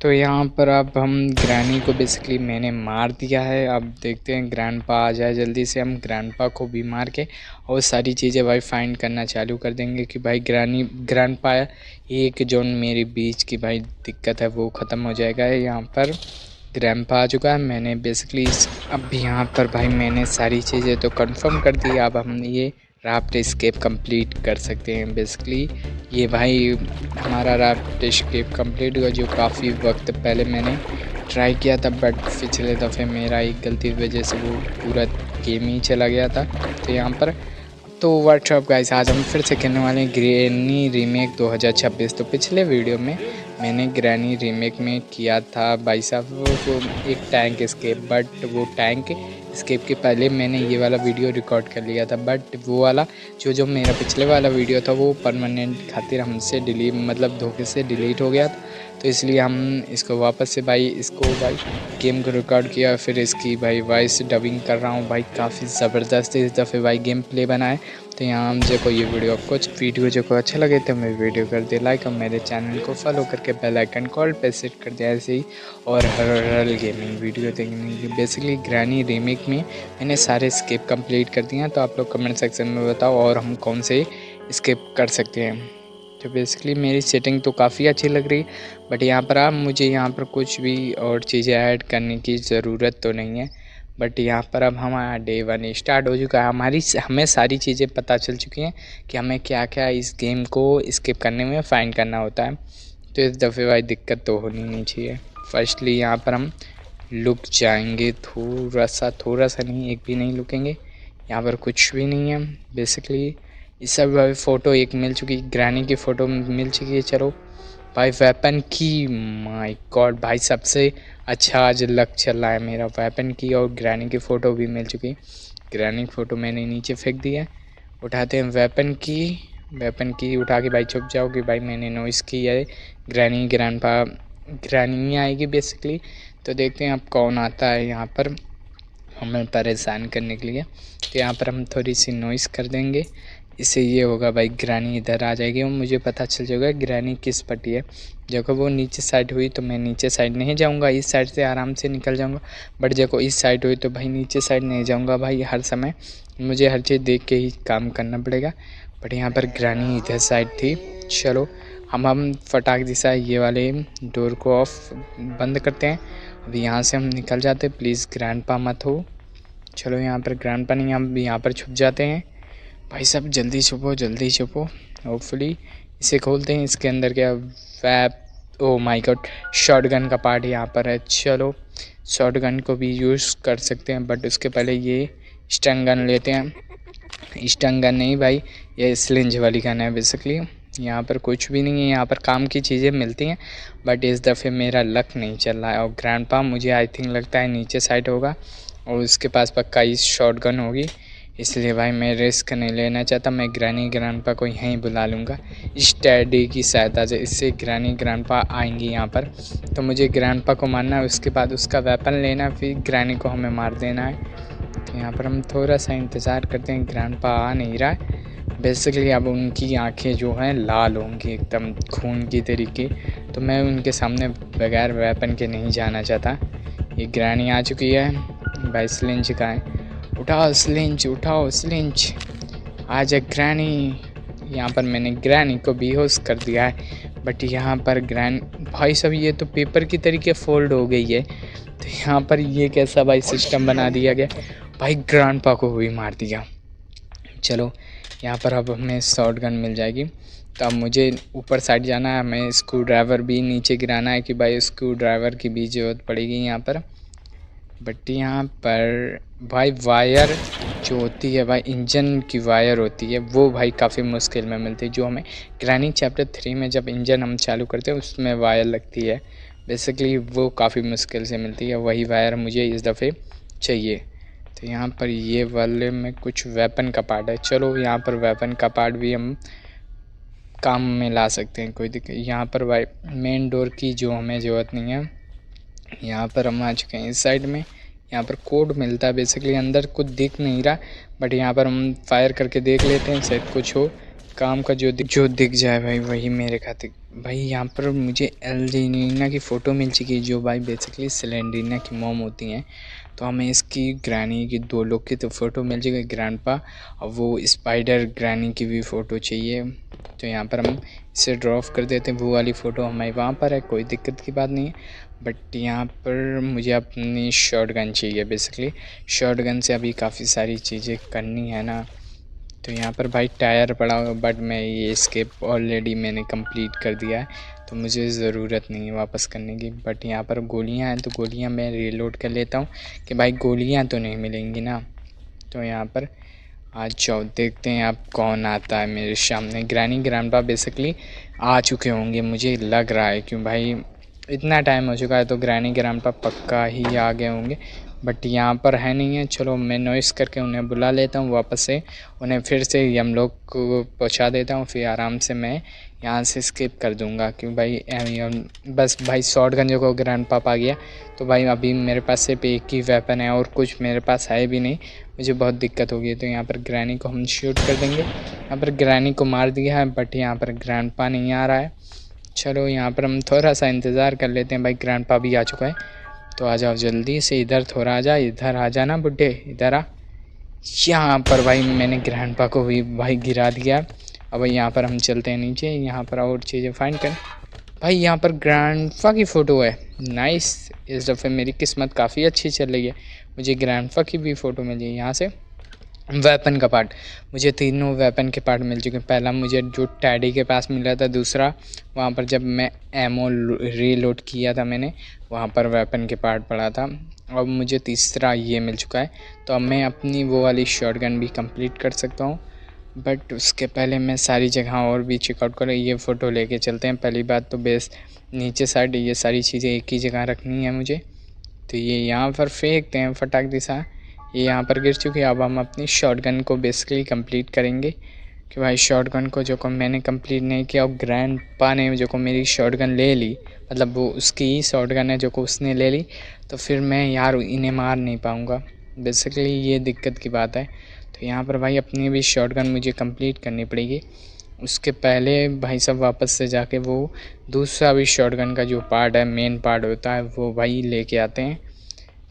तो यहाँ पर अब हम ग्रैनी को बेसिकली मैंने मार दिया है। अब देखते हैं ग्रैंडपा आ जाए जल्दी से, हम ग्रैंडपा को भी मार के और सारी चीज़ें भाई फाइंड करना चालू कर देंगे कि भाई ग्रैंडपा एक जो मेरे बीच की भाई दिक्कत है वो ख़त्म हो जाएगा। यहाँ पर ग्रैंडपा आ चुका है। मैंने बेसिकली अब यहाँ पर भाई मैंने सारी चीज़ें तो कंफर्म कर दी। अब हम ये राफ्ट एस्केप कंप्लीट कर सकते हैं। बेसिकली ये भाई हमारा राफ्ट एस्केप कंप्लीट हुआ, जो काफ़ी वक्त पहले मैंने ट्राई किया था, बट पिछले दफ़े मेरा एक गलती की वजह से वो पूरा गेम ही चला गया था। तो यहाँ पर तो व्हाट्सअप गाइस, आज हम फिर से खेलने वाले हैं ग्रैनी रीमेक 2026। तो पिछले वीडियो में मैंने ग्रैनी रीमेक में किया था भाई साहब वो एक टैंक एस्केप, बट वो टैंक एस्केप के पहले मैंने ये वाला वीडियो रिकॉर्ड कर लिया था, बट वो वाला जो मेरा पिछले वाला वीडियो था वो परमानेंट खातिर हमसे मतलब धोखे से डिलीट हो गया था। तो इसलिए हम इसको वापस से भाई गेम को रिकॉर्ड किया, फिर इसकी भाई वॉइस डबिंग कर रहा हूँ भाई। काफ़ी ज़बरदस्त इस दफ़े भाई गेम प्ले बनाए। तो यहाँ हम को ये वीडियो जो को अच्छा लगे तो मेरी वीडियो कर दे लाइक और मेरे चैनल को फॉलो करके बेल आइकन कॉल पे सेट कर दिया ऐसे ही। और हर गेमिंग वीडियो देखने की बेसिकली ग्रैनी रीमेक में मैंने सारे स्केप कंप्लीट कर दिए हैं। तो आप लोग कमेंट सेक्शन में बताओ और हम कौन से स्केप कर सकते हैं। तो बेसिकली मेरी सेटिंग तो काफ़ी अच्छी लग रही, बट यहाँ पर आप मुझे यहाँ पर कुछ भी और चीज़ें ऐड करने की ज़रूरत तो नहीं है। बट यहाँ पर अब हमारा डे 1 स्टार्ट हो चुका है। हमें सारी चीज़ें पता चल चुकी हैं कि हमें क्या क्या इस गेम को स्किप करने में फाइंड करना होता है। तो इस दफ़े भाई दिक्कत तो होनी नहीं चाहिए। फर्स्टली यहाँ पर हम लुक जाएंगे, थोड़ा सा नहीं, एक भी नहीं लुकेंगे। यहाँ पर कुछ भी नहीं है बेसिकली। इस सब भाई फ़ोटो एक मिल चुकी, ग्रैनी की फ़ोटो मिल चुकी है। चलो भाई वेपन की, माय गॉड भाई सबसे अच्छा आज लक चल रहा है मेरा। वेपन की और ग्रैनी की फ़ोटो भी मिल चुकी। ग्रैनी की फ़ोटो मैंने नीचे फेंक दी है। उठाते हैं वेपन की उठा के भाई छुप जाओ कि भाई मैंने नॉइस की है। ग्रैनी आएगी बेसिकली। तो देखते हैं अब कौन आता है यहाँ पर हमें परेशान करने के लिए। तो यहाँ पर हम थोड़ी सी नॉइस कर देंगे, इससे ये होगा भाई ग्रैनी इधर आ जाएगी और मुझे पता चल जाएगा ग्रैनी किस पट्टी है। जब वो नीचे साइड हुई तो मैं नीचे साइड नहीं जाऊंगा, इस साइड से आराम से निकल जाऊंगा। बट जब इस साइड हुई तो भाई नीचे साइड नहीं जाऊंगा भाई। हर समय मुझे हर चीज़ देख के ही काम करना पड़ेगा। बट यहाँ पर ग्रैनी इधर साइड थी। चलो हम फटाक दिशा ये वाले डोर को ऑफ बंद करते हैं। अभी यहाँ से हम निकल जाते। प्लीज़ ग्रैंडपा मत हो। चलो यहाँ पर ग्रैंडपा नहीं, हम यहाँ पर छुप जाते हैं भाई साहब। जल्दी छुपो। होपफुली इसे खोलते हैं। इसके अंदर क्या वैप, ओ माय गॉड, शॉटगन का पार्ट यहाँ पर है। चलो शॉटगन को भी यूज़ कर सकते हैं, बट उसके पहले ये स्टन गन लेते हैं। स्टन गन नहीं भाई, ये स्लिंज वाली गन है बेसिकली। यहाँ पर कुछ भी नहीं है, यहाँ पर काम की चीज़ें मिलती हैं, बट इस दफ़े मेरा लक नहीं चल रहा है। और ग्रैंडपा मुझे आई थिंक लगता है नीचे साइड होगा और उसके पास पक्का इस शॉटगन होगी, इसलिए भाई मैं रिस्क नहीं लेना चाहता। मैं ग्रैंडपा को यहीं बुला लूँगा इस टैडी की सहायता से। इससे ग्रैंडपा आएंगी यहाँ पर, तो मुझे ग्रैंडपा को मारना है, उसके बाद उसका वेपन लेना है, फिर ग्रैनी को हमें मार देना है। तो यहाँ पर हम थोड़ा सा इंतज़ार करते हैं। ग्रैंडपा आ नहीं रहा है बेसिकली। अब उनकी आंखें जो हैं लाल होंगी एकदम खून की तरीके, तो मैं उनके सामने बगैर वेपन के नहीं जाना चाहता। ये ग्रैनी आ चुकी है भाई। स्लिंज का है, उठाओ स्लिंज, आ जा ग्रैनी। यहाँ पर मैंने ग्रैनी को बेहोश कर दिया है, बट यहाँ पर भाई साहब ये तो पेपर की तरीके फोल्ड हो गई है। तो यहाँ पर ये कैसा भाई सिस्टम बना दिया गया भाई। ग्रैंडपा को भी मार दिया। चलो यहाँ पर अब हमें शॉटगन मिल जाएगी। तो अब मुझे ऊपर साइड जाना है, हमें स्क्रू ड्राइवर भी नीचे गिराना है कि भाई स्क्रू ड्राइवर की भी ज़रूरत पड़ेगी यहाँ पर। बट यहाँ पर भाई वायर जो होती है भाई, इंजन की वायर होती है, वो भाई काफ़ी मुश्किल में मिलती है। जो हमें ग्रैनी चैप्टर 3 में जब इंजन हम चालू करते हैं उसमें वायर लगती है बेसिकली, वो काफ़ी मुश्किल से मिलती है। वही वायर मुझे इस दफ़े चाहिए। तो यहाँ पर ये वाले में कुछ वेपन का पार्ट है। चलो यहाँ पर वेपन का पार्ट भी हम काम में ला सकते हैं, कोई दिक्कत। यहाँ पर भाई मेन डोर की जो हमें ज़रूरत नहीं है। यहाँ पर हम आ चुके हैं इस साइड में। यहाँ पर कोड मिलता है बेसिकली, अंदर कुछ दिख नहीं रहा, बट यहाँ पर हम फायर करके देख लेते हैं, शायद कुछ हो। काम का जो दिख जाए भाई वही मेरे खातिर। भाई यहाँ पर मुझे एंजेलिना की फ़ोटो मिल चुकी है, जो भाई बेसिकली सेलेंडरीना की मॉम होती हैं। तो हमें इसकी ग्रैनी की 2 लोग की तो फ़ोटो मिल चुकी है, ग्रैंडपा और वो स्पाइडर ग्रैनी की भी फ़ोटो चाहिए। तो यहाँ पर हम इसे ड्रॉ कर देते हैं, वो वाली फ़ोटो हमारी वहाँ पर है, कोई दिक्कत की बात नहीं है। बट यहाँ पर मुझे अपनी शॉटगन चाहिए बेसिकली। शॉटगन से अभी काफ़ी सारी चीज़ें करनी है ना। तो यहाँ पर भाई टायर पड़ा हुआ, बट मैं ये एस्केप ऑलरेडी मैंने कंप्लीट कर दिया है, तो मुझे ज़रूरत नहीं है वापस करने की। बट यहाँ पर गोलियाँ हैं, तो गोलियाँ मैं रीलोड कर लेता हूँ कि भाई गोलियाँ तो नहीं मिलेंगी ना। तो यहाँ पर आज जाओ, देखते हैं अब कौन आता है मेरे सामने। ग्रैनी ग्रैंडपा बेसिकली आ चुके होंगे मुझे लग रहा है, क्यों भाई इतना टाइम हो चुका है, तो ग्रैनी ग्रैंडपा पक्का ही आ गए होंगे। बट यहाँ पर है नहीं है। चलो मैं नॉइस करके उन्हें बुला लेता हूँ वापस से, उन्हें फिर से हम लोग को पहुँचा देता हूँ, फिर आराम से मैं यहाँ से स्किप कर दूँगा। क्यों भाई बस भाई शॉटगन जो को ग्रैंडपा आ गया, तो भाई अभी मेरे पास सिर्फ एक ही वेपन है और कुछ मेरे पास है भी नहीं, मुझे बहुत दिक्कत होगी। तो यहाँ पर ग्रैनी को हम शूट कर देंगे। यहाँ पर ग्रैनी को मार दिया है, बट यहाँ पर ग्रैंडपा नहीं आ रहा है। चलो यहाँ पर हम थोड़ा सा इंतज़ार कर लेते हैं। भाई ग्रैंडपा भी आ चुका है, तो आ जाओ जल्दी से, इधर थोड़ा आ जा, इधर आ जाना बुड्ढे, इधर आ। यहाँ पर भाई मैंने ग्रैंडपा को भी भाई गिरा दिया। अब यहाँ पर हम चलते हैं नीचे, यहाँ पर और चीज़ें फाइंड करें। भाई यहाँ पर ग्रैंडपा की फ़ोटो है, नाइस। इस दफ़े मेरी किस्मत काफ़ी अच्छी चल रही है, मुझे ग्रैंडपा की भी फ़ोटो मिली। यहाँ से वेपन का पार्ट, मुझे तीनों वेपन के पार्ट मिल चुके हैं। पहला मुझे जो टैडी के पास मिला था, दूसरा वहाँ पर जब मैं एमओ रीलोड किया था मैंने, वहाँ पर वेपन के पार्ट पड़ा था। अब मुझे तीसरा ये मिल चुका है, तो अब मैं अपनी वो वाली शॉटगन भी कंप्लीट कर सकता हूँ। बट उसके पहले मैं सारी जगह और भी चेकआउट करूँ। ये फ़ोटो लेके चलते हैं। पहली बात तो बेस नीचे साइड ये सारी चीज़ें एक ही जगह रखनी है मुझे, तो ये यहाँ पर फेंकते हैं फटाक दिशा। ये यहाँ पर गिर चुकी है। अब हम अपनी शॉटगन को बेसिकली कंप्लीट करेंगे, कि भाई शॉटगन को जो को मैंने कंप्लीट नहीं किया और ग्रैंडपा ने जो को मेरी शॉटगन ले ली, मतलब वो उसकी ही शॉटगन है जो को उसने ले ली, तो फिर मैं यार इन्हें मार नहीं पाऊँगा। बेसिकली ये दिक्कत की बात है। तो यहाँ पर भाई अपनी भी शॉटगन मुझे कंप्लीट करनी पड़ेगी। उसके पहले भाई सब वापस से जाके वो दूसरा भी शॉटगन का जो पार्ट है, मेन पार्ट होता है, वो भाई लेके आते हैं।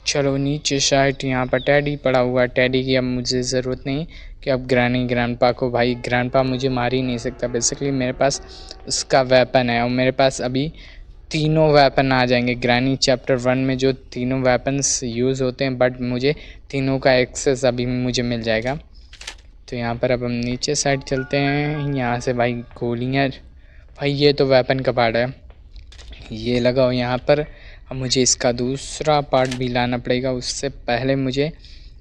चलो नीचे साइड यहाँ पर टैडी पड़ा हुआ है, टैडी की अब मुझे ज़रूरत नहीं कि अब ग्रैनी ग्रैंडपा को, भाई ग्रैंडपा मुझे मार ही नहीं सकता। बेसिकली मेरे पास उसका वेपन है और मेरे पास अभी तीनों वेपन आ जाएंगे। ग्रैनी चैप्टर 1 में जो तीनों वेपन्स यूज़ होते हैं, बट मुझे तीनों का एक्सेस अभी मुझे मिल जाएगा। तो यहाँ पर अब हम नीचे साइड चलते हैं। यहाँ से भाई गोलियाँ, भाई ये तो वेपन का पार्ट है, ये लगाओ यहाँ पर। अब मुझे इसका दूसरा पार्ट भी लाना पड़ेगा। उससे पहले मुझे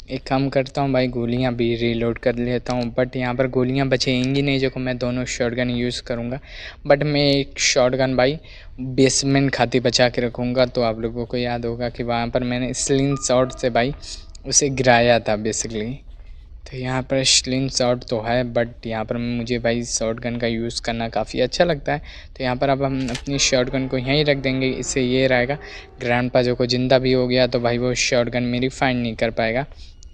एक काम करता हूँ भाई, गोलियाँ भी रीलोड कर लेता हूँ। बट यहाँ पर गोलियाँ बचेंगी नहीं जो को मैं दोनों शॉटगन यूज़ करूँगा। बट मैं एक शॉटगन भाई बेसमेंट खाती बचा के रखूँगा। तो आप लोगों को याद होगा कि वहाँ पर मैंने स्लिंग शॉट से भाई उसे गिराया था बेसिकली। तो यहाँ पर स्लिंग शॉट तो है, बट यहाँ पर मुझे भाई शॉटगन का यूज़ करना काफ़ी अच्छा लगता है। तो यहाँ पर अब हम अपनी शॉटगन को यहीं रख देंगे। इससे ये रहेगा ग्रैंडपा जो को ज़िंदा भी हो गया, तो भाई वो शॉटगन मेरी फाइंड नहीं कर पाएगा,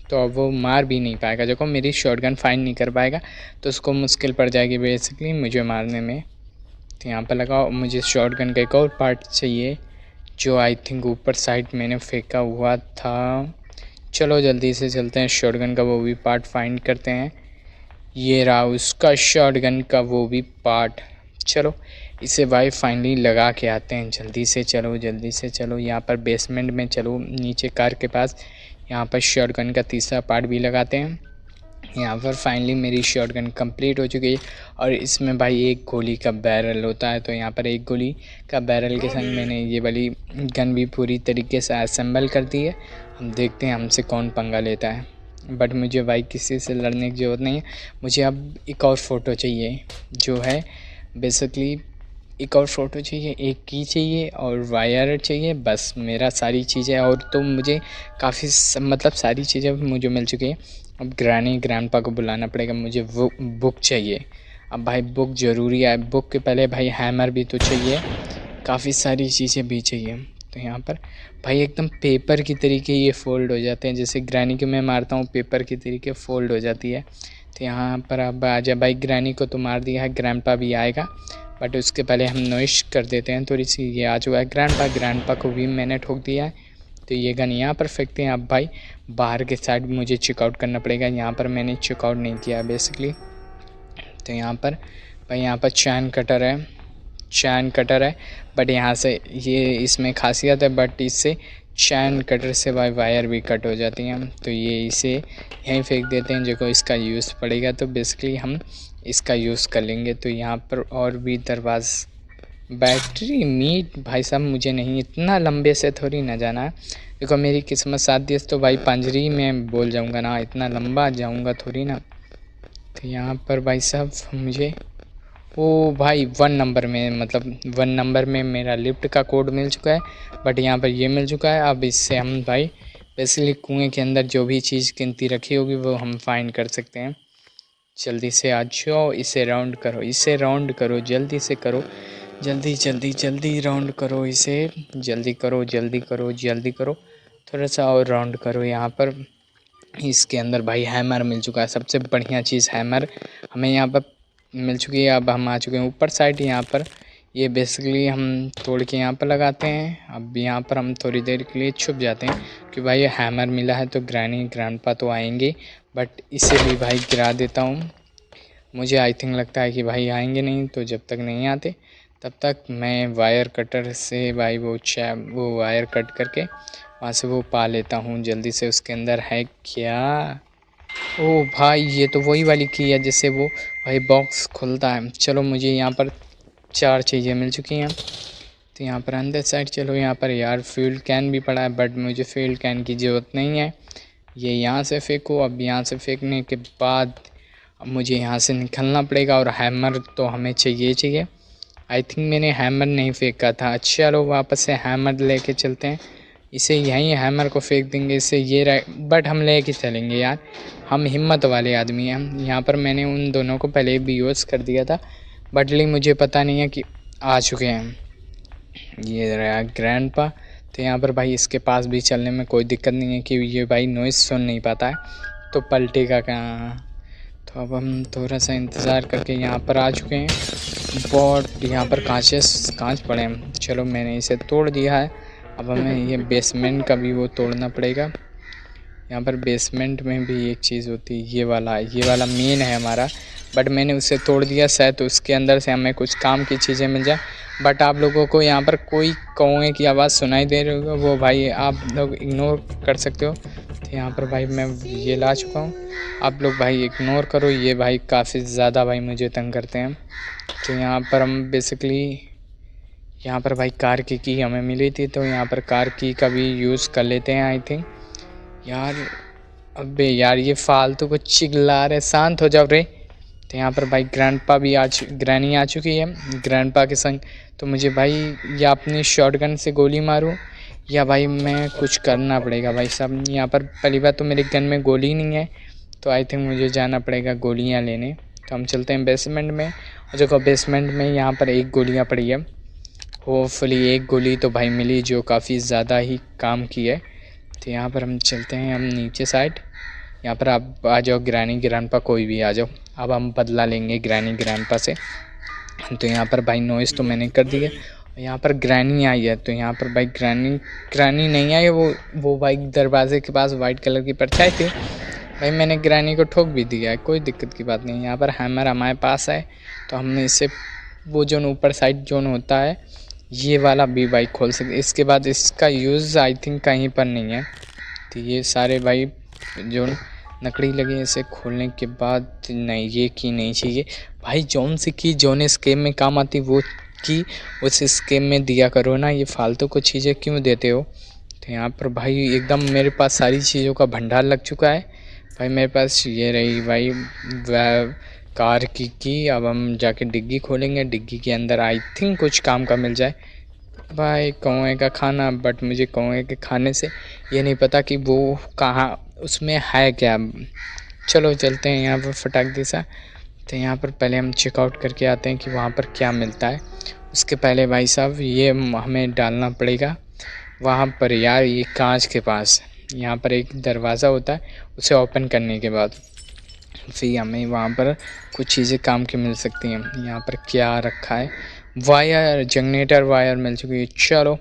तो अब वो मार भी नहीं पाएगा। जो को मेरी शॉटगन फाइंड नहीं कर पाएगा, तो उसको मुश्किल पड़ जाएगी बेसिकली मुझे मारने में। तो यहाँ पर लगाओ, मुझे शॉटगन का एक और पार्ट चाहिए, जो आई थिंक ऊपर साइड मैंने फेंका हुआ था। चलो जल्दी से चलते हैं, शॉटगन का वो भी पार्ट फाइंड करते हैं। ये रहा उसका शॉटगन का वो भी पार्ट। चलो इसे भाई फाइनली लगा के आते हैं। जल्दी से चलो, जल्दी से चलो। यहाँ पर बेसमेंट में चलो, नीचे कार के पास। यहाँ पर शॉटगन का तीसरा पार्ट भी लगाते हैं। यहाँ पर फाइनली मेरी शॉटगन कंप्लीट हो चुकी है। और इसमें भाई एक गोली का बैरल होता है, तो यहाँ पर एक गोली का बैरल के संग मैंने ये वाली गन भी पूरी तरीके से असेंबल कर दी है। हम देखते हैं हमसे कौन पंगा लेता है। बट मुझे भाई किसी से लड़ने की ज़रूरत नहीं है। मुझे अब एक और फ़ोटो चाहिए, जो है बेसिकली एक और फ़ोटो चाहिए, एक की चाहिए और वायर चाहिए। बस मेरा सारी चीज़ें, और तो मुझे काफ़ी मतलब सारी चीज़ें मुझे मिल चुकी है। अब ग्रैनी ग्रैंडपा को बुलाना पड़ेगा। मुझे वो बुक चाहिए। अब भाई बुक ज़रूरी है। बुक के पहले भाई हैमर भी तो चाहिए, काफ़ी सारी चीज़ें भी चाहिए। तो यहाँ पर भाई एकदम पेपर की तरीके ये फ़ोल्ड हो जाते हैं, जैसे ग्रैनी को मैं मारता हूँ पेपर की तरीके फ़ोल्ड हो जाती है। तो यहाँ पर अब आजा भाई, ग्रैनी को तो मार दिया है, ग्रैंडपा भी आएगा, बट उसके पहले हम नॉइस कर देते हैं थोड़ी सी। ये आ चुका है ग्रैंडपा को भी मैंने ठोक दिया है। तो ये गन यहाँ पर फेंकते हैं। अब भाई बाहर के साइड मुझे चेकआउट करना पड़ेगा, यहाँ पर मैंने चेकआउट नहीं किया बेसिकली। तो यहाँ पर भाई यहाँ पर चैन कटर है, बट यहाँ से ये इसमें खासियत है, बट इससे चैन कटर से भाई वायर भी कट हो जाती हैं। तो ये इसे यहीं फेंक देते हैं, जो इसका यूज़ पड़ेगा तो बेसिकली हम इसका यूज़ कर लेंगे। तो यहाँ पर और भी दरवाज़ बैटरी मीट भाई साहब, मुझे नहीं इतना लंबे से थोड़ी ना जाना है। देखो मेरी किस्मत साथ दी तो भाई पंजरी में बोल जाऊंगा ना, इतना लंबा जाऊंगा थोड़ी ना। तो यहाँ पर भाई साहब मुझे ओ भाई 1 नंबर में, मतलब 1 नंबर में मेरा लिफ्ट का कोड मिल चुका है, बट यहाँ पर ये मिल चुका है। अब इससे हम भाई बेसिकली कुएँ के अंदर जो भी चीज़ गिनती रखी होगी वो हम फाइंड कर सकते हैं। जल्दी से आ जाओ, इसे राउंड करो, जल्दी से करो, जल्दी राउंड करो इसे, जल्दी करो, थोड़ा सा और राउंड करो। यहाँ पर इसके अंदर भाई हैमर मिल चुका है, सबसे बढ़िया चीज़ हैमर हमें यहाँ पर मिल चुकी है। अब हम आ चुके हैं ऊपर साइड, यहाँ पर ये बेसिकली हम तोड़ के यहाँ पर लगाते हैं। अब यहाँ पर हम थोड़ी देर के लिए छुप जाते हैं, कि भाई ये हैमर मिला है तो ग्रैनी ग्रैंडपा तो आएंगे, बट इसे भी भाई गिरा देता हूँ। मुझे आई थिंक लगता है कि भाई आएंगे नहीं, तो जब तक नहीं आते तब तक मैं वायर कटर से भाई वो वायर कट करके वहाँ से वो पा लेता हूँ जल्दी से। उसके अंदर है क्या? ओ भाई ये तो वही वाली की है जिससे वो भाई बॉक्स खुलता है। चलो मुझे यहाँ पर 4 चीज़ें मिल चुकी हैं। तो यहाँ पर अंदर साइड चलो, यहाँ पर यार फ्यूल कैन भी पड़ा है, बट मुझे फ्यूल कैन की ज़रूरत नहीं है। ये यहाँ से फेंको। अब यहाँ से फेंकने के बाद अब मुझे यहाँ से निकलना पड़ेगा, और हैमर तो हमें चाहिए। आई थिंक मैंने हैमर नहीं फेंका था। चलो वापस से हैमर लेके चलते हैं, इसे यहीं हैमर को फेंक देंगे, इससे ये बट हम लेके चलेंगे यार, हम हिम्मत वाले आदमी हैं। यहाँ पर मैंने उन दोनों को पहले भी यूज़ कर दिया था, बट लेकिन मुझे पता नहीं है कि आ चुके हैं। ये रहा ग्रैंडपा। तो यहाँ पर भाई इसके पास भी चलने में कोई दिक्कत नहीं है, कि ये भाई नॉइज़ सुन नहीं पाता है, तो पलटेगा कहाँ। तो अब हम थोड़ा सा इंतज़ार करके यहाँ पर आ चुके हैं। बट यहाँ पर कांच पड़े हैं। चलो मैंने इसे तोड़ दिया है। अब हमें ये बेसमेंट का भी वो तोड़ना पड़ेगा। यहाँ पर बेसमेंट में भी एक चीज़ होती है, ये वाला मेन है हमारा, बट मैंने उसे तोड़ दिया। शायद तो उसके अंदर से हमें कुछ काम की चीज़ें मिल जाए। बट आप लोगों को यहाँ पर कोई कौवे की आवाज़ सुनाई दे रही होगी, वो भाई आप लोग इग्नोर कर सकते हो। तो यहाँ पर भाई मैं ये ला चुका हूँ, आप लोग भाई इग्नोर करो। ये भाई काफ़ी ज़्यादा भाई मुझे तंग करते हैं। तो यहाँ पर हम बेसिकली यहाँ पर भाई कार की हमें मिली थी, तो यहाँ पर कार की का भी यूज़ कर लेते हैं आई थिंक। यार अबे यार ये फालतू को चिल्ला रहे, शांत हो जाओ रे। तो यहाँ पर भाई ग्रैनी आ चुकी है ग्रैंडपा के संग। तो मुझे भाई या अपनी शॉटगन से गोली मारूं, या भाई मैं कुछ करना पड़ेगा भाई साहब। यहाँ पर पहली बात तो मेरी गन में गोली नहीं है, तो आई थिंक मुझे जाना पड़ेगा गोलियाँ लेने। तो हम चलते हैं बेसमेंट में, और देखो बेसमेंट में यहाँ पर 1 गोलियाँ पड़ी है। होपफुली 1 गोली तो भाई मिली, जो काफ़ी ज़्यादा ही काम की है। तो यहाँ पर हम चलते हैं हम नीचे साइड। यहाँ पर आप आ जाओ, ग्रैनी ग्रैंडपा कोई भी आ जाओ। अब हम बदला लेंगे ग्रैनी ग्रैंडपा से। तो यहाँ पर भाई नॉइज़ तो मैंने कर दिया। यहाँ पर ग्रैनी आई है, तो यहाँ पर भाई ग्रैनी नहीं आई, वो भाई दरवाजे के पास वाइट कलर की परछाई थी। भाई मैंने ग्रैनी को ठोक भी दिया है, कोई दिक्कत की बात नहीं। यहाँ पर हैमर हमारे पास है, तो हमने इससे वो जोन ऊपर साइड जोन होता है ये वाला भी भाई खोल सकते। इसके बाद इसका यूज़ आई थिंक कहीं पर नहीं है। तो ये सारे भाई जो लकड़ी लगी है, इसे खोलने के बाद नहीं, ये की नहीं चाहिए भाई। जौन सी की जोन स्केम में काम आती वो की उस स्केम में दिया करो ना, ये फालतू को चीज़ें क्यों देते हो। तो यहाँ पर भाई एकदम मेरे पास सारी चीज़ों का भंडार लग चुका है भाई। मेरे पास ये रही भाई कार की। अब हम जाके डिग्गी खोलेंगे, डिग्गी के अंदर आई थिंक कुछ काम का मिल जाए भाई। कौवे का खाना, बट मुझे कौवे के खाने से ये नहीं पता कि वो कहाँ उसमें है क्या। चलो चलते हैं यहाँ पर फटाक दिशा। तो यहाँ पर पहले हम चेकआउट करके आते हैं कि वहाँ पर क्या मिलता है। उसके पहले भाई साहब ये हमें डालना पड़ेगा वहाँ पर यार, ये कांच के पास यहाँ पर एक दरवाज़ा होता है, उसे ओपन करने के बाद फिर हमें वहाँ पर कुछ चीज़ें काम की मिल सकती हैं। यहाँ पर क्या रखा है, वायर, जनरेटर वायर मिल चुकी है। चलो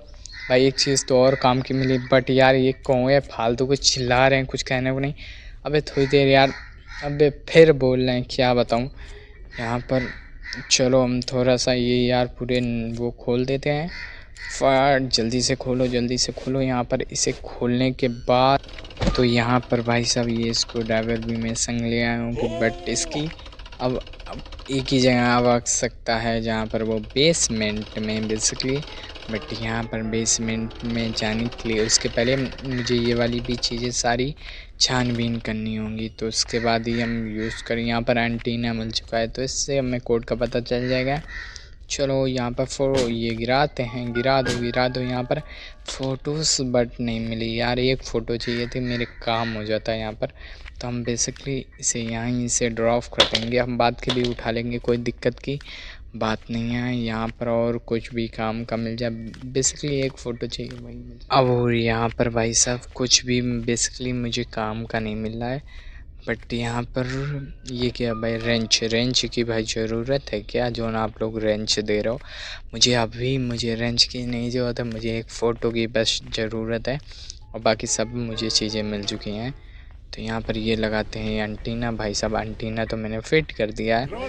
भाई एक चीज़ तो और काम की मिली, बट यार ये कौन है फालतू कुछ चिल्ला रहे हैं, कुछ कहने को नहीं। अबे थोड़ी देर यार, अबे फिर बोल रहे हैं, क्या बताऊँ यहाँ पर। चलो हम थोड़ा सा ये यार पूरे वो खोल देते हैं। फट जल्दी से खोलो, जल्दी से खोलो। यहाँ पर इसे खोलने के बाद तो यहाँ पर भाई साहब ये स्क्रू ड्राइवर भी मैं संग ले आया हूँ कि बट इसकी अब एक ही जगह आ सकता है जहाँ पर वो बेसमेंट में बेसिकली। बट यहाँ पर बेसमेंट में जाने के लिए उसके पहले मुझे ये वाली भी चीज़ें सारी छानबीन करनी होंगी, तो उसके बाद ही हम यूज़ करें। यहाँ पर एंटीना मिल चुका है, तो इससे हमें कोड का पता चल जाएगा। चलो यहाँ पर ये गिराते हैं, गिरा दो यहाँ पर फ़ोटोज़, बट नहीं मिली यार। एक फ़ोटो चाहिए थी, मेरे काम हो जाता है यहाँ पर। तो हम बेसिकली इसे यहीं से ड्रॉप कर देंगे, हम बाद के भी उठा लेंगे, कोई दिक्कत की बात नहीं है। यहाँ पर और कुछ भी काम का मिल जाए, बेसिकली एक फ़ोटो चाहिए वही मिल जाए। अब और यहाँ पर भाई साहब कुछ भी बेसिकली मुझे काम का नहीं मिल रहा है। बट यहाँ पर ये क्या भाई, रेंच की भाई ज़रूरत है क्या, जो ना आप लोग रेंच दे रहे हो मुझे। अभी मुझे रेंच की नहीं ज़रूरत है, मुझे एक फ़ोटो की बस ज़रूरत है, और बाकी सब मुझे चीज़ें मिल चुकी हैं। तो यहाँ पर ये लगाते हैं एंटीना भाई साहब। एंटीना तो मैंने फिट कर दिया है।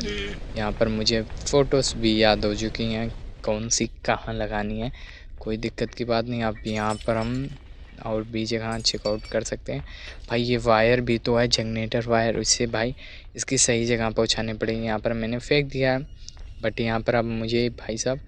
यहाँ पर मुझे फ़ोटोज़ भी याद हो चुकी हैं कौन सी कहाँ लगानी है, कोई दिक्कत की बात नहीं। अब यहाँ पर हम और भी जगह चेकआउट कर सकते हैं। भाई ये वायर भी तो है, जनरेटर वायर, उससे भाई इसकी सही जगह पहुँचाने पड़ेंगे। यहाँ पर मैंने फेंक दिया है, बट यहाँ पर अब मुझे भाई साहब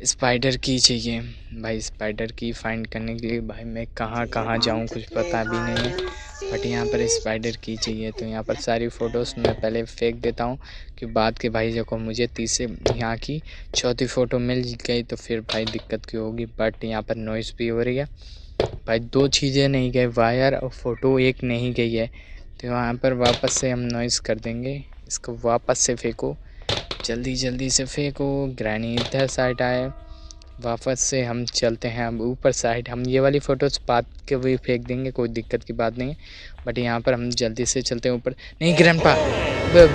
स्पाइडर की चाहिए। भाई स्पाइडर की फाइंड करने के लिए भाई मैं कहाँ कहाँ जाऊँ कुछ पता भी नहीं है, बट यहाँ पर स्पाइडर की चाहिए। तो यहाँ पर सारी फ़ोटोज़ मैं पहले फेंक देता हूँ कि बाद के भाई जो को मुझे तीसरे यहाँ की चौथी फ़ोटो मिल गई तो फिर भाई दिक्कत की होगी। बट यहाँ पर नॉइज़ भी हो रही है भाई, दो चीज़ें नहीं गए, वायर और फ़ोटो एक नहीं गई है। तो यहाँ पर वापस से हम नॉइज़ कर देंगे, इसको वापस से फेंको, जल्दी से फेंको। ग्रैनी इधर साइड आए, वापस से हम चलते हैं अब ऊपर साइड। हम ये वाली फ़ोटोज़ बाद के भी फेंक देंगे, कोई दिक्कत की बात नहीं है। बट यहाँ पर हम जल्दी से चलते हैं ऊपर। नहीं ग्रैंडपा,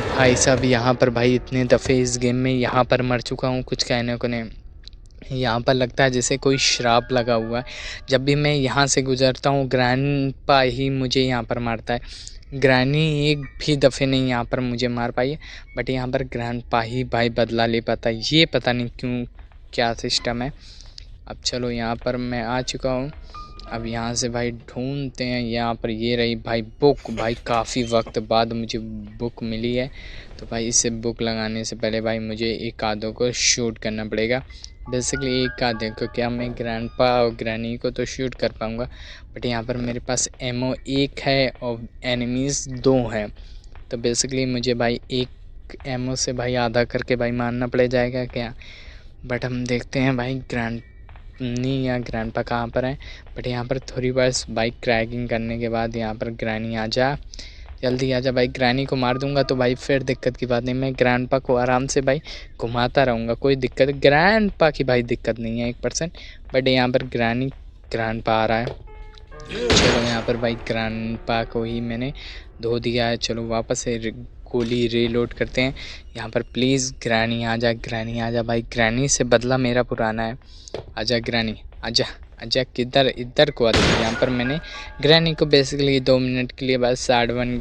भाई साहब यहाँ पर भाई इतने दफ़े इस गेम में यहाँ पर मर चुका हूँ, कुछ कहने को नहीं। यहाँ पर लगता है जैसे कोई श्राप लगा हुआ है, जब भी मैं यहाँ से गुज़रता हूँ ग्रैंडपा ही मुझे यहाँ पर मारता है। ग्रैनी एक भी दफ़े नहीं यहाँ पर मुझे मार पाई है, बट यहाँ पर ग्रैंडपा ही भाई बदला ले पाता है, ये पता नहीं क्यों, क्या सिस्टम है। अब चलो यहाँ पर मैं आ चुका हूँ, अब यहाँ से भाई ढूंढते हैं। यहाँ पर ये रही भाई बुक, भाई काफ़ी वक्त बाद मुझे बुक मिली है। तो भाई इसे बुक लगाने से पहले भाई मुझे एक आधों को शूट करना पड़ेगा। बेसिकली एक आधे को क्या, मैं ग्रैंडपा और ग्रैनी को तो शूट कर पाऊँगा, बट यहाँ पर मेरे पास एमओ एक है और एनिमीज़ दो हैं। तो बेसिकली मुझे भाई एक एमओ से भाई आधा करके भाई मारना पड़ जाएगा क्या। बट हम देखते हैं भाई ग्रैनी या ग्रैंडपा कहाँ पर है। बट यहाँ पर थोड़ी बस बाइक क्रैकिंग करने के बाद यहाँ पर ग्रैनी आ जा, जल्दी आ जा भाई। ग्रैनी को मार दूंगा तो भाई फिर दिक्कत की बात नहीं, मैं ग्रैंडपा को आराम से भाई घुमाता रहूँगा, कोई दिक्कत। ग्रैंडपा की भाई दिक्कत नहीं है 1%, बट यहाँ पर ग्रैंडपा आ रहा है। चलो यहाँ पर भाई ग्रैंडपा को ही मैंने धो दिया है। चलो वापस से गोली रीलोड करते हैं। यहाँ पर प्लीज़ ग्रैनी आ जा, ग्रैनी आ जा भाई, ग्रैनी से बदला मेरा पुराना है। आजा ग्रैनी, आजा आजा, किधर, इधर को आती है। यहाँ पर मैंने ग्रैनी को बेसिकली 2 मिनट के लिए बस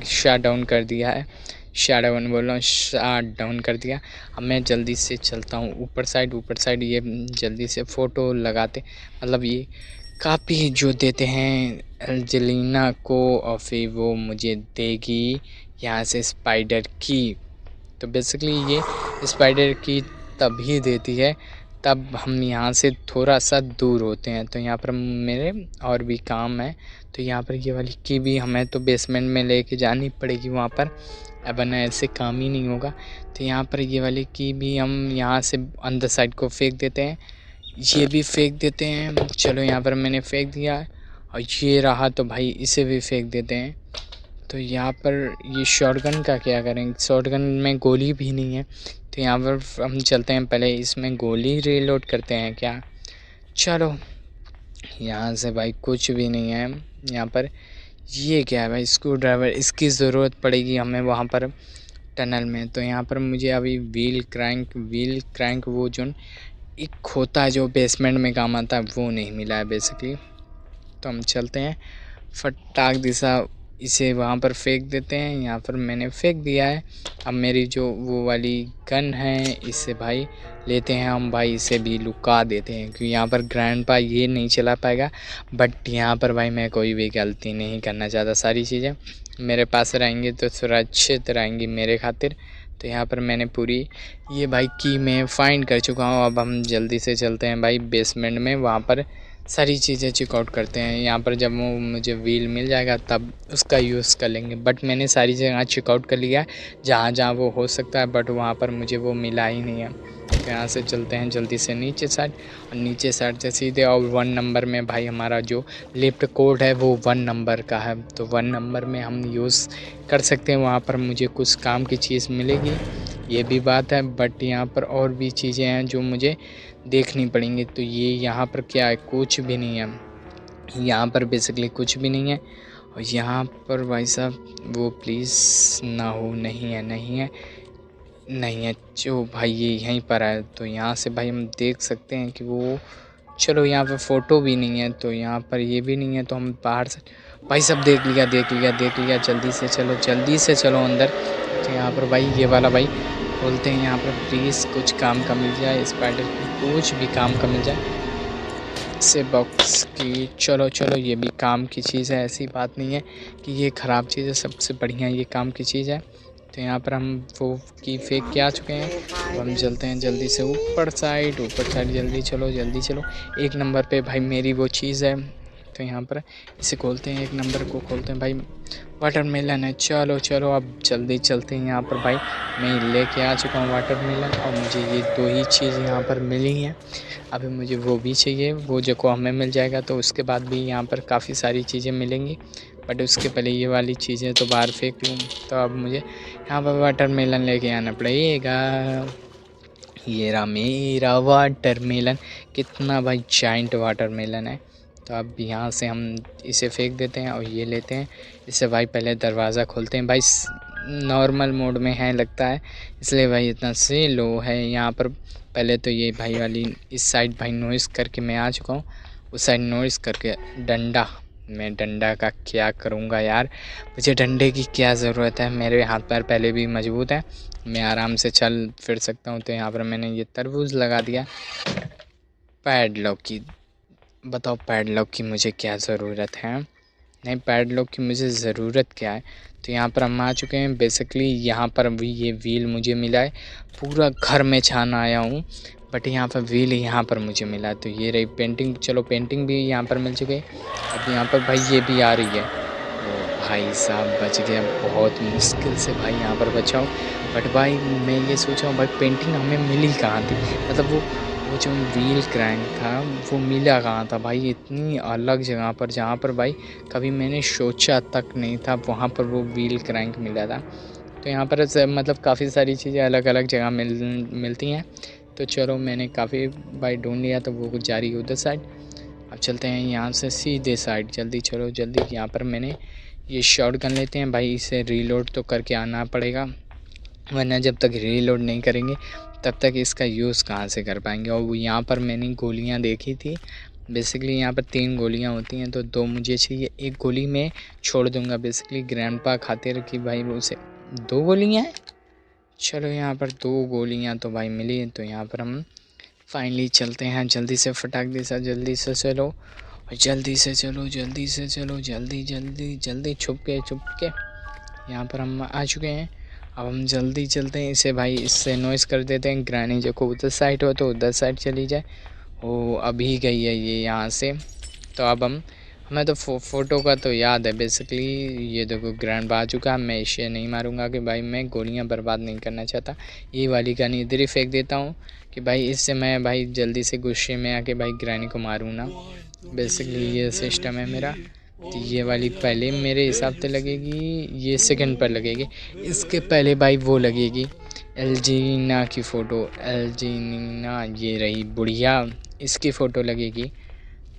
शट डाउन कर दिया है, शट डाउन बोल रहा हूँ, शट डाउन कर दिया। अब मैं जल्दी से चलता हूँ ऊपर साइड। ये जल्दी से फ़ोटो लगाते, मतलब ये काफ़ी जो देते हैं एंजेलिना को, और फिर वो मुझे देगी यहाँ से स्पाइडर की। तो बेसिकली ये स्पाइडर की तभी देती है तब हम यहाँ से थोड़ा सा दूर होते हैं। तो यहाँ पर मेरे और भी काम है, तो यहाँ पर ये वाली की भी हमें तो बेसमेंट में लेके जानी पड़ेगी वहाँ पर, वरना ऐसे काम ही नहीं होगा। तो यहाँ पर ये वाली की भी हम यहाँ से अंदर साइड को फेंक देते हैं, ये भी फेंक देते हैं। चलो यहाँ पर मैंने फेंक दिया है, और ये रहा तो भाई इसे भी फेंक देते हैं। तो यहाँ पर ये शॉटगन का क्या करेंगे, शॉटगन में गोली भी नहीं है, तो यहाँ पर हम चलते हैं पहले इसमें गोली रीलोड करते हैं क्या। चलो यहाँ से भाई कुछ भी नहीं है, यहाँ पर ये क्या है भाई, स्क्रू ड्राइवर, इसकी ज़रूरत पड़ेगी हमें वहाँ पर टनल में। तो यहाँ पर मुझे अभी व्हील क्रैंक वो जो एक होता है जो बेसमेंट में काम आता है वो नहीं मिला है बेसिकली। तो हम चलते हैं फटाक दिशा इसे वहाँ पर फेंक देते हैं। यहाँ पर मैंने फेंक दिया है। अब मेरी जो वो वाली गन है इससे भाई लेते हैं हम भाई, इसे भी लुका देते हैं क्योंकि यहाँ पर ग्रैंडपा ये नहीं चला पाएगा। बट यहाँ पर भाई मैं कोई भी गलती नहीं करना चाहता, सारी चीज़ें मेरे पास रहेंगी तो सुरक्षित रहेंगी मेरे खातिर। तो यहाँ पर मैंने पूरी ये भाई की मैं फाइंड कर चुका हूँ। अब हम जल्दी से चलते हैं भाई बेसमेंट में, वहाँ पर सारी चीज़ें चेकआउट करते हैं। यहाँ पर जब वो मुझे व्हील मिल जाएगा तब उसका यूज़ कर लेंगे। बट मैंने सारी जगह चेकआउट कर लिया है जहाँ जहाँ वो हो सकता है, बट वहाँ पर मुझे वो मिला ही नहीं है। तो यहाँ से चलते हैं जल्दी से नीचे साइड, और नीचे साइड से सीधे और 1 नंबर में भाई हमारा जो लिफ्ट कोड है वो 1 नंबर का है। तो 1 नंबर में हम यूज़ कर सकते हैं, वहाँ पर मुझे कुछ काम की चीज़ मिलेगी, ये भी बात है। बट यहाँ पर और भी चीज़ें हैं जो मुझे देखनी पड़ेंगी। तो ये यहाँ पर क्या है, कुछ भी नहीं है यहाँ पर, बेसिकली कुछ भी नहीं है। और यहाँ पर भाई साहब वो प्लीज़ ना हो, नहीं है जो भाई ये यहीं पर है। तो यहाँ से भाई हम देख सकते हैं कि वो, चलो यहाँ पर फ़ोटो भी नहीं है, तो यहाँ पर ये भी नहीं है। तो हम बाहर से भाई सब देख लिया, जल्दी से चलो अंदर। तो यहाँ पर भाई ये वाला भाई बोलते हैं यहाँ पर प्लीज़ कुछ काम का मिल जाए, स्पाइडर की कुछ भी काम का मिल जाए से बॉक्स की। चलो ये भी काम की चीज़ है, ऐसी बात नहीं है कि ये ख़राब चीज़ है, सबसे बढ़िया ये काम की चीज़ है। तो यहाँ पर हम वो की फेंक के आ चुके हैं। अब हम चलते हैं जल्दी से ऊपर साइड, जल्दी चलो 1 नंबर पे भाई मेरी वो चीज़ है। तो यहाँ पर इसे खोलते हैं, 1 नंबर को खोलते हैं भाई, वाटरमेलन है। चलो अब जल्दी चलते हैं। यहाँ पर भाई मैं लेके आ चुका हूँ वाटरमेलन, और मुझे ये 2 ही चीज़ यहाँ पर मिली हैं। अभी मुझे वो भी चाहिए, वो जो को हमें मिल जाएगा तो उसके बाद भी यहाँ पर काफ़ी सारी चीज़ें मिलेंगी। बट उसके पहले ये वाली चीज़ें तो बाहर फेंक लूँ। तो अब मुझे यहाँ पर वाटरमेलन लेके आना पड़ेगा। ये रहा मेरा वाटरमेलन, कितना भाई जाइंट वाटरमेलन है। तो अब यहाँ से हम इसे फेंक देते हैं और ये लेते हैं इससे भाई। पहले दरवाज़ा खोलते हैं भाई, नॉर्मल मोड में है लगता है, इसलिए भाई इतना से लो है यहाँ पर। पहले तो ये भाई वाली इस साइड भाई नॉइस करके मैं आ चुका हूँ, उस साइड नॉइस करके डंडा, मैं डंडा का क्या करूँगा यार, मुझे डंडे की क्या ज़रूरत है, मेरे हाथ पैर पहले भी मजबूत है, मैं आराम से चल फिर सकता हूँ। तो यहाँ पर मैंने ये तरबूज लगा दिया। पैडलॉक की, बताओ पैडलॉक की मुझे क्या ज़रूरत है, नहीं पैडलॉक की मुझे ज़रूरत क्या है। तो यहाँ पर हम आ चुके हैं बेसिकली। यहाँ पर भी ये व्हील मुझे मिला है, पूरा घर में छान आया हूँ, बट यहाँ पर व्हील यहाँ पर मुझे मिला है। तो ये रही पेंटिंग, चलो पेंटिंग भी यहाँ पर मिल चुकी है। अब यहाँ पर भाई ये भी आ रही है। ओ भाई साहब बच गया, बहुत मुश्किल से भाई यहाँ पर बचा हूँ। बट भाई मैं ये सोचा हूँ भाई पेंटिंग हमें मिली कहाँ थी, मतलब वो जो व्हील क्रैंक था वो मिला कहाँ था भाई, इतनी अलग जगह पर जहाँ पर भाई कभी मैंने सोचा तक नहीं था, वहाँ पर वो व्हील क्रैंक मिला था। तो यहाँ पर मतलब काफ़ी सारी चीज़ें अलग अलग जगह मिलती हैं। तो चलो मैंने काफ़ी भाई ढूंढ लिया, तो वो जा रही है उधर साइड। अब चलते हैं यहाँ से सीधे साइड, जल्दी। यहाँ पर मैंने ये शॉट गन लेते हैं भाई, इसे रीलोड तो करके आना पड़ेगा, वरना जब तक रीलोड नहीं करेंगे तब तक इसका यूज़ कहाँ से कर पाएंगे। और यहाँ पर मैंने गोलियाँ देखी थी, बेसिकली यहाँ पर 3 गोलियाँ होती हैं, तो 2 मुझे चाहिए, 1 गोली मैं छोड़ दूँगा बेसिकली ग्रैंडपा खातिर कि भाई उसे 2 गोलियाँ हैं। चलो यहाँ पर 2 गोलियाँ तो भाई मिली, तो यहाँ पर हम फाइनली चलते हैं जल्दी से, फटाक दे सा जल्दी से चलो, जल्दी छुप के यहाँ पर हम आ चुके हैं। अब हम जल्दी चलते हैं, इसे भाई इससे नॉइस कर देते हैं, ग्रैनी जो को उधर साइड हो तो उधर साइड चली जाए। वो अभी गई है ये यहाँ से। तो अब हमें तो फ़ोटो का तो याद है बेसिकली, ये देखो ग्रैंड आ चुका है। मैं इसे नहीं मारूंगा कि भाई मैं गोलियां बर्बाद नहीं करना चाहता, ये वाली गन इधर ही फेंक देता हूँ कि भाई इससे मैं भाई जल्दी से गुस्से में आके भाई ग्रैनी को मारूँ ना, बेसिकली ये सिस्टम है मेरा। तो ये वाली पहले मेरे हिसाब से लगेगी, ये सेकंड पर लगेगी, इसके पहले भाई वो लगेगी एल्जीना की फ़ोटो, एल्जीना ये रही बुढ़िया, इसकी फ़ोटो लगेगी।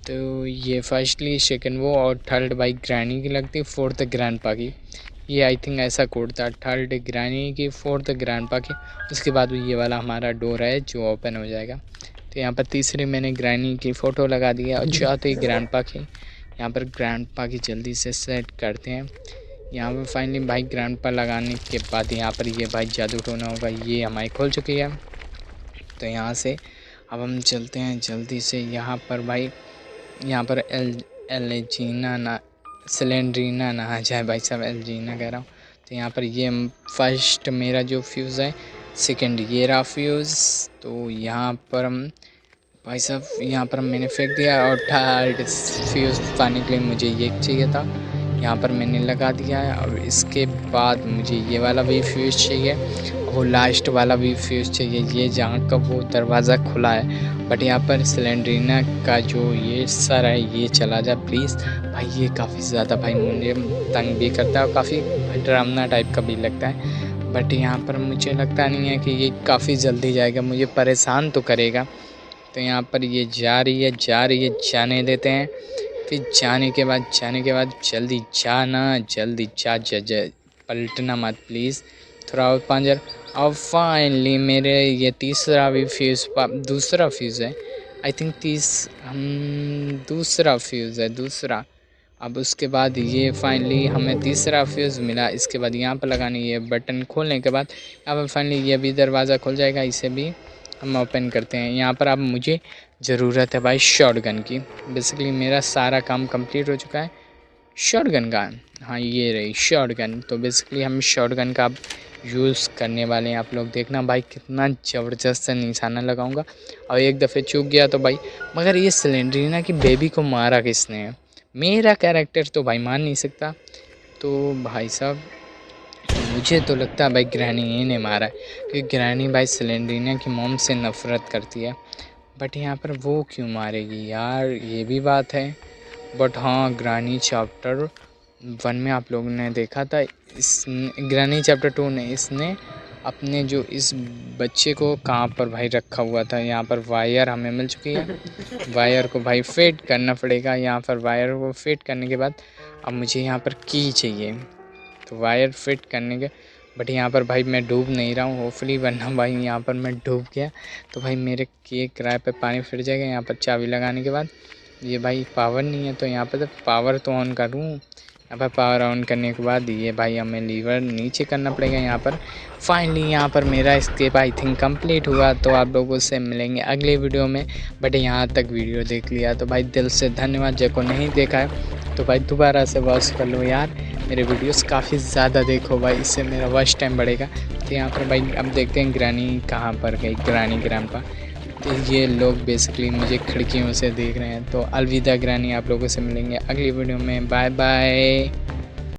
तो ये फर्स्टली सेकंड वो और थर्ड भाई ग्रैनी की लगती, फोर्थ ग्रैंडपा की। ये आई थिंक ऐसा कोड था, थर्ड ग्रैनी की, फोर्थ ग्रैंडपा की। उसके बाद ये वाला हमारा डोर है जो ओपन हो जाएगा। तो यहाँ पर तीसरी मैंने ग्रैनी की फ़ोटो लगा दी है और चौथी ग्रैंडपा की। यहाँ पर ग्रैंडपा की जल्दी से सेट करते हैं। यहाँ पर फाइनली भाई ग्रैंडपा लगाने के बाद यहाँ पर ये भाई जादू टोना होगा, ये हमारी खोल चुकी है। तो यहाँ से अब हम चलते हैं जल्दी से। यहाँ पर भाई यहाँ पर एलजीना ना सिलेंड्रीना ना आ जाए भाई साहब, एलजीना कह रहा हूँ। तो यहाँ पर ये फर्स्ट मेरा जो फ्यूज़ है, सेकंड ये रहा फ्यूज़। तो यहाँ पर हम भाई साहब यहाँ पर मैंने फेंक दिया और थर्ड फ्यूज़ पाने के लिए मुझे ये चाहिए था, यहाँ पर मैंने लगा दिया है। और इसके बाद मुझे ये वाला भी फ्यूज़ चाहिए, वो लास्ट वाला भी फ्यूज़ चाहिए, ये जहाँ का वो दरवाज़ा खुला है। बट यहाँ पर सिलेंड्रीना का जो ये सर है ये चला जाए प्लीज़ भाई। ये काफ़ी ज़्यादा भाई मुझे तंग भी करता है और काफ़ी डरावना टाइप का भी लगता है। बट यहाँ पर मुझे लगता नहीं है कि ये काफ़ी जल्दी जाएगा, मुझे परेशान तो करेगा। तो यहाँ पर ये जा रही है जाने देते हैं। फिर जाने के बाद जल्दी जा पलटना मत प्लीज़, थोड़ा और पंजर। और फाइनली मेरे ये तीसरा भी फ्यूज़ दूसरा फ्यूज़ है आई थिंक, दूसरा फ्यूज़ है दूसरा। अब उसके बाद ये फाइनली हमें तीसरा फ्यूज़ मिला। इसके बाद यहाँ पर लगानी, ये बटन खोलने के बाद यहाँ पर फाइनली ये भी दरवाज़ा खुल जाएगा, इसे भी हम ओपन करते हैं। यहाँ पर अब मुझे ज़रूरत है भाई शॉटगन की। बेसिकली मेरा सारा काम कंप्लीट हो चुका है शॉटगन का। हाँ ये रही शॉटगन। तो बेसिकली हम शॉटगन का अब यूज़ करने वाले हैं। आप लोग देखना भाई कितना ज़बरदस्त से निशाना लगाऊंगा। और एक दफ़े चूक गया तो भाई, मगर ये सिलेंड्रीना की बेबी को मारा किसने है? मेरा कैरेक्टर तो भाई मार नहीं सकता। तो भाई साहब मुझे तो लगता है भाई ग्रैनी ही ने मारा है, क्योंकि ग्रैनी भाई सिलेंड्रीना की मॉम से नफ़रत करती है। बट यहाँ पर वो क्यों मारेगी यार, ये भी बात है। बट हाँ ग्रैनी चैप्टर 1 में आप लोगों ने देखा था, इस ग्रैनी चैप्टर 2 ने इसने अपने जो इस बच्चे को कहाँ पर भाई रखा हुआ था। यहाँ पर वायर हमें मिल चुकी है, वायर को भाई फिट करना पड़ेगा। यहाँ पर वायर को फिट करने के बाद अब मुझे यहाँ पर की चाहिए, तो वायर फिट करने के। बट यहाँ पर भाई मैं डूब नहीं रहा हूँ होपफुली, वरना भाई यहाँ पर मैं डूब गया तो भाई मेरे के किराए पे पानी फिर जाएगा। यहाँ पर चाबी लगाने के बाद ये भाई पावर नहीं है, तो यहाँ पर तो पावर तो ऑन करूँ। यहाँ पर पावर ऑन करने के बाद ये भाई हमें लीवर नीचे करना पड़ेगा। यहाँ पर फाइनली यहाँ पर मेरा स्केप आई थिंक कंप्लीट हुआ। तो आप लोगों से मिलेंगे अगले वीडियो में। बट यहाँ तक वीडियो देख लिया तो भाई दिल से धन्यवाद। जिसको नहीं देखा है तो भाई दोबारा से वॉच कर लो यार, मेरे वीडियोस काफ़ी ज़्यादा देखो भाई, इससे मेरा वॉच टाइम बढ़ेगा। तो यहाँ पर भाई अब देखते हैं ग्रैनी कहाँ पर गई, ग्रैनी ग्रैंडपा। तो ये लोग बेसिकली मुझे खिड़कियों से देख रहे हैं। तो अलविदा ग्रैनी, आप लोगों से मिलेंगे अगली वीडियो में। Bye bye.